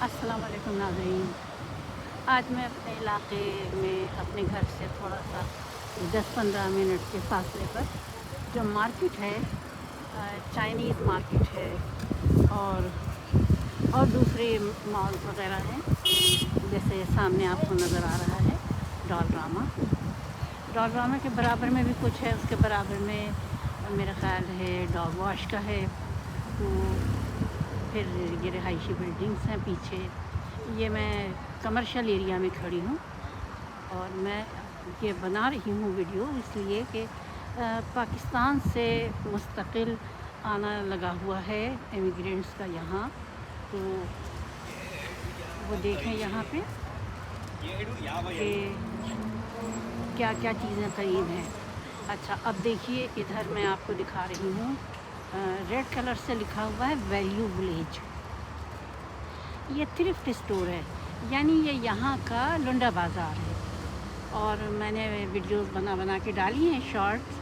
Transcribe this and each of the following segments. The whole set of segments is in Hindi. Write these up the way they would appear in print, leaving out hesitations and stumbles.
अस्सलाम वालेकुम नाज़रीन। आज मैं अपने इलाके में अपने घर से थोड़ा सा 10-15 मिनट के फासले पर जो मार्केट है, चाइनीज़ मार्केट है और दूसरे मॉल वगैरह हैं। जैसे सामने आपको नज़र आ रहा है डॉलरामा। डॉलरामा के बराबर में भी कुछ है, उसके बराबर में मेरा ख़्याल है डॉग वॉश का है। तो फिर ये रिहायशी बिल्डिंग्स हैं पीछे। ये मैं कमर्शियल एरिया में खड़ी हूँ और मैं ये बना रही हूँ वीडियो इसलिए कि पाकिस्तान से मुस्तकिल आना लगा हुआ है इमिग्रेंट्स का यहाँ। तो वो देखें यहाँ पे कि क्या क्या चीज़ें करीब हैं। अच्छा, अब देखिए इधर मैं आपको दिखा रही हूँ, रेड कलर से लिखा हुआ है वैल्यू विलेज। ये थ्रिफ्ट स्टोर है, यानी ये यहाँ का लुंडा बाज़ार है। और मैंने वीडियोस बना के डाली हैं शॉर्ट्स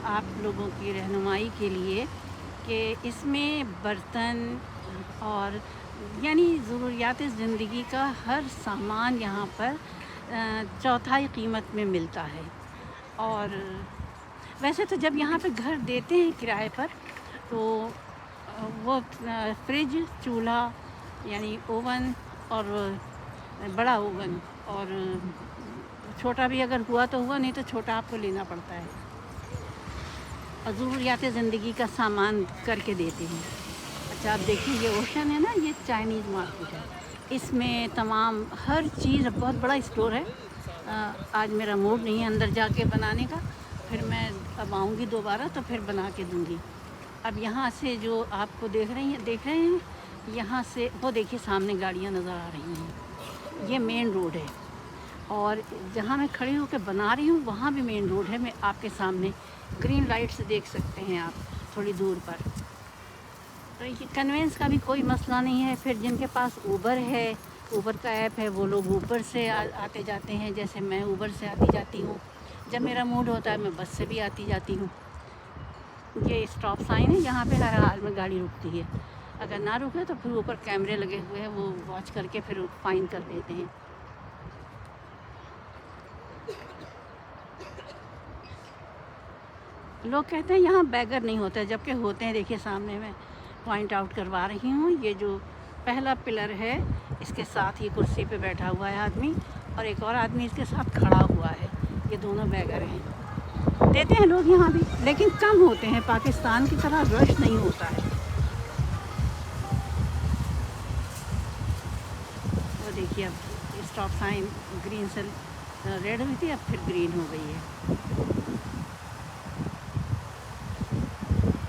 आप लोगों की रहनुमाई के लिए कि इसमें बर्तन और यानी ज़रूरियात ज़िंदगी का हर सामान यहाँ पर चौथाई कीमत में मिलता है। और वैसे तो जब यहाँ पे घर देते हैं किराए पर तो वो फ्रिज, चूल्हा यानी ओवन और बड़ा ओवन और छोटा भी अगर हुआ तो हुआ, नहीं तो छोटा आपको लेना पड़ता है और ज़रूरियात ज़िंदगी का सामान करके देते हैं। अच्छा, आप देखिए ये ओशन है ना, ये चाइनीज़ मार्केट है। इसमें तमाम हर चीज़, बहुत बड़ा स्टोर है। आज मेरा मूड नहीं है अंदर जाके बनाने का, फिर मैं अब आऊँगी दोबारा तो फिर बना के दूँगी। अब यहाँ से जो आपको देख रहे हैं यहाँ से वो देखिए सामने गाड़ियाँ नज़र आ रही हैं। ये मेन रोड है और जहाँ मैं खड़ी होकर बना रही हूँ वहाँ भी मेन रोड है। मैं आपके सामने ग्रीन लाइट से देख सकते हैं आप थोड़ी दूर पर। तो ये कन्वेंस का भी कोई मसला नहीं है। फिर जिनके पास ऊबर है, ऊबर का ऐप है, वो लोग ऊबर से आते जाते हैं। जैसे मैं ऊबर से आती जाती हूँ, जब मेरा मूड होता है मैं बस से भी आती जाती हूँ। ये स्टॉप साइन है, यहाँ पे हर हाल में गाड़ी रुकती है। अगर ना रुके तो फिर ऊपर कैमरे लगे हुए हैं, वो वॉच करके फिर फाइन कर देते हैं। लोग कहते हैं यहाँ बैगर नहीं होता है, जबकि होते हैं। देखिए सामने मैं पॉइंट आउट करवा रही हूँ, ये जो पहला पिलर है इसके साथ ही कुर्सी पे बैठा हुआ है आदमी और एक और आदमी इसके साथ खड़ा हुआ है। ये दोनों बैगर हैं। देते हैं लोग यहाँ भी, लेकिन कम होते हैं। पाकिस्तान की तरह रश नहीं होता है। वो देखिए अब स्टॉप साइन ग्रीन से रेड हुई थी, अब फिर ग्रीन हो गई है।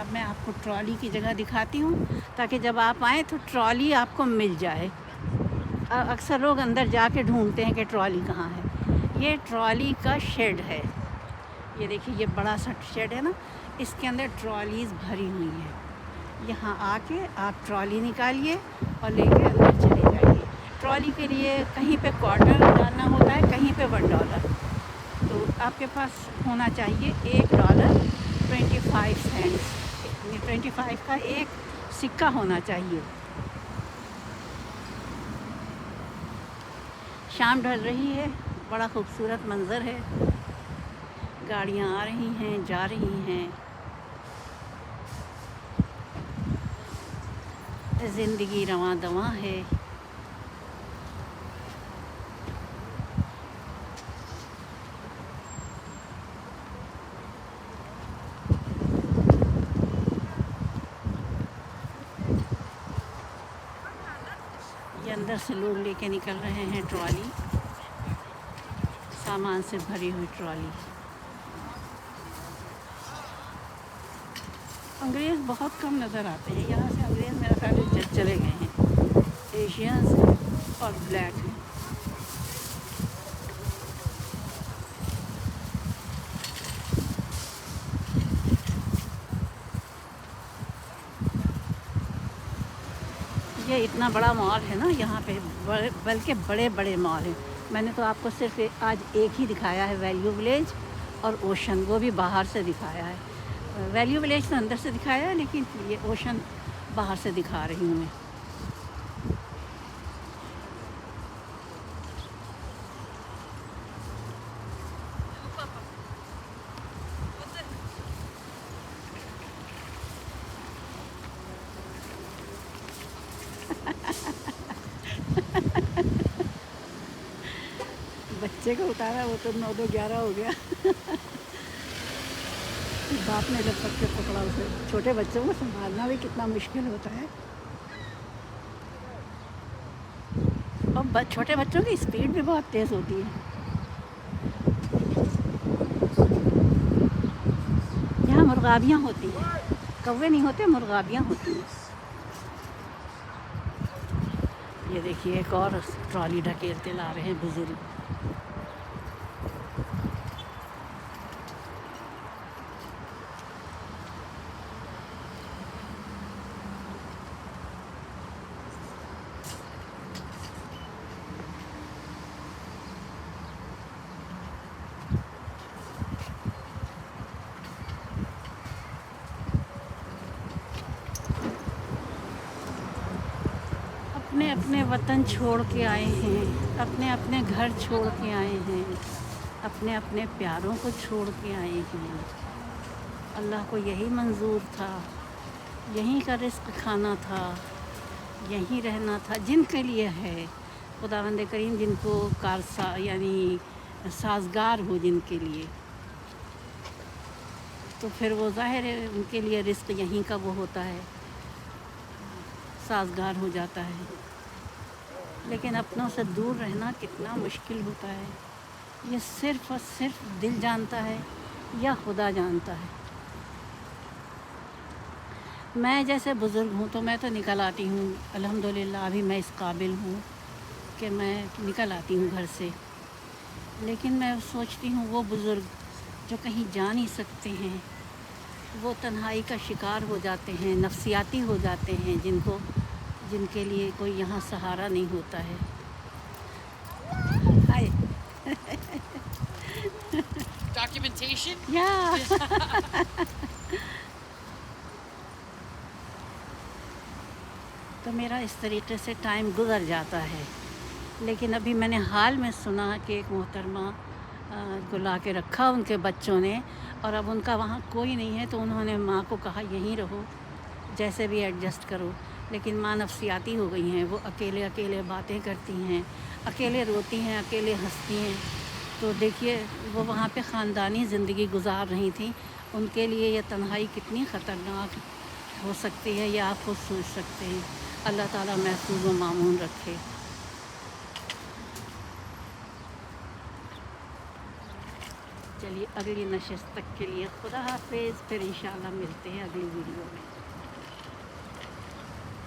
अब मैं आपको ट्रॉली की जगह दिखाती हूँ ताकि जब आप आएँ तो ट्रॉली आपको मिल जाए। अक्सर लोग अंदर जाके ढूंढते हैं कि ट्रॉली कहाँ है। ये ट्रॉली का शेड है। ये देखिए ये बड़ा सा शेड है ना, इसके अंदर ट्रॉलीज़ भरी हुई हैं। यहाँ आके आप ट्रॉली निकालिए और लेके अंदर चले जाइए। ट्रॉली के लिए कहीं पे क्वार्टर डालना होता है, कहीं पे $1। तो आपके पास होना चाहिए $1.25। 25 का एक सिक्का होना चाहिए। शाम ढल रही है, बड़ा खूबसूरत मंज़र है। गाड़ियाँ आ रही हैं, जा रही हैं। ज़िंदगी रवां दवां है। ये अंदर से लोग लेके निकल रहे हैं ट्रॉली, सामान से भरी हुई ट्रॉली। अंग्रेज़ बहुत कम नज़र आते हैं यहाँ से। अंग्रेज़ मेरा ख्याल चले गए हैं। एशियंस और ब्लैक हैं। ये इतना बड़ा मॉल है ना यहाँ पे, बल्कि बड़े बड़े मॉल हैं। मैंने तो आपको सिर्फ आज एक ही दिखाया है, वैल्यू विलेज और ओशन, वो भी बाहर से दिखाया है। वैल्यू विलेज तो अंदर से दिखाया है, लेकिन ये ओशन बाहर से दिखा रही हूँ मैं। बच्चे को उतारा, वो तो 9-2-11 हो गया। बाप ने जब पकड़ पकड़ा उसे। छोटे बच्चों को संभालना भी कितना मुश्किल होता है। और छोटे बच्चों की स्पीड भी बहुत तेज़ होती है। यहाँ मुर्गाबियाँ होती हैं, कौवे नहीं होते, मुर्गाबियाँ होती हैं। ये देखिए एक और ट्रॉली ढकेलते ला रहे हैं बुजुर्ग। अपने अपने वतन छोड़ के आए हैं, अपने अपने घर छोड़ के आए हैं, अपने अपने प्यारों को छोड़ के आए हैं। अल्लाह को यही मंजूर था, यहीं का रिस्क खाना था, यहीं रहना था, जिनके लिए है खुदावंद करीम, जिनको कारसा यानी साजगार हो जिनके लिए, तो फिर वो ज़ाहिर है उनके लिए रिस्क यहीं का वो होता है, साजगार हो जाता है। लेकिन अपनों से दूर रहना कितना मुश्किल होता है, ये सिर्फ़ और सिर्फ दिल जानता है या खुदा जानता है। मैं जैसे बुज़ुर्ग हूँ तो मैं तो निकल आती हूँ, अल्हम्दुलिल्लाह अभी मैं इस काबिल हूँ कि मैं निकल आती हूँ घर से। लेकिन मैं सोचती हूँ वो बुज़ुर्ग जो कहीं जा नहीं सकते हैं, वो तन्हाई का शिकार हो जाते हैं, नफ्सियाती हो जाते हैं, जिनके लिए कोई यहाँ सहारा नहीं होता है। हाय Documentation? या तो मेरा इस तरीके से टाइम गुज़र जाता है। लेकिन अभी मैंने हाल में सुना कि एक मोहतरमा को ला के रखा उनके बच्चों ने, और अब उनका वहाँ कोई नहीं है, तो उन्होंने माँ को कहा यहीं रहो, जैसे भी एडजस्ट करो। लेकिन माँ नफ्सियाती हो गई हैं, वो अकेले अकेले बातें करती हैं, अकेले रोती हैं, अकेले हंसती हैं। तो देखिए वो वहाँ पे ख़ानदानी ज़िंदगी गुजार रही थी, उनके लिए ये तन्हाई कितनी ख़तरनाक हो सकती है, ये आप खुद सोच सकते हैं। अल्लाह ताला महफूज़ व मामून रखे। चलिए अगली नशिस्त तक के लिए खुदा हाफिज़, फिर इंशाल्लाह मिलते हैं अगली वीडियो में।